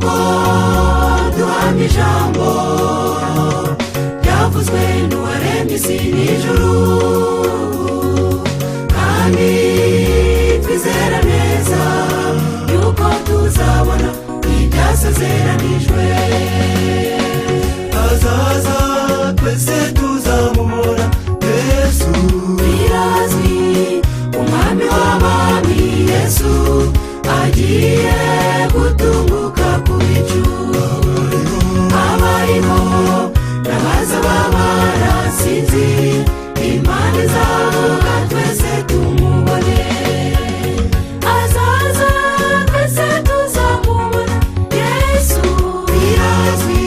kuko duhamya ijambo ryavuzwe n'uwaremye isi n'ijuru, kandi twizera neza yuko tuzabona ibyasezeranijwe. azaza twese tuzamubona Yesu. birazwi umwami w'abami Yesu agiye gutunguka ku bicu, abariho n'abazaba barasinziriye impande zavuga twese tumubone. azaza twese tuzamubona Yesu. birazwi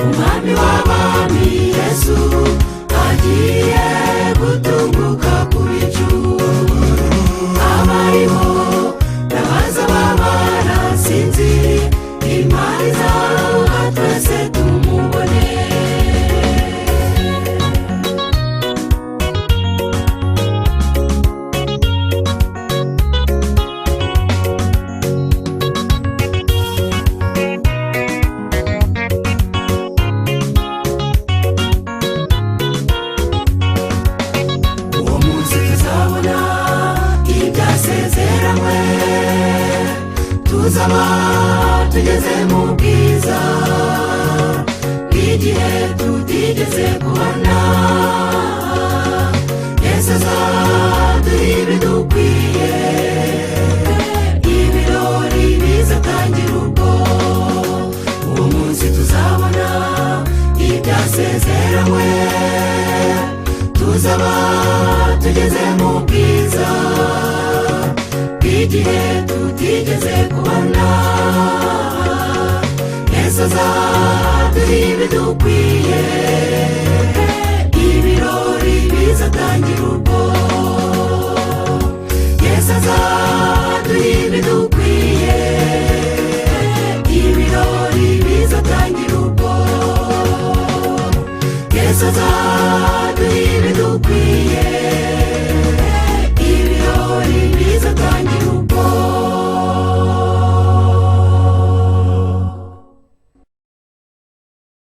umwami w'abami Yesu agiye gutunguka ku bicu, abariho n'abazaba barasinziriye impande zavuga twese tumubone. uwo munsi tuzabona ibyasezeranywe, tuzaba tugeze mu bwiza bw'igihe tutigeze kubona. Yesu azaduha ibidukwiye, ibirori bizatangira ubwo. uwo munsi tuzabona ibyasezeranywe, tuzaba tugeze mu bwiza bw'igihe tutigeze kubona. Yesu azaduha ibidukwiye, ibirori bizatangira ubwo. Yesu azaduha ibidukwiye, ibirori bizatangira ubwo. Yesu azaduha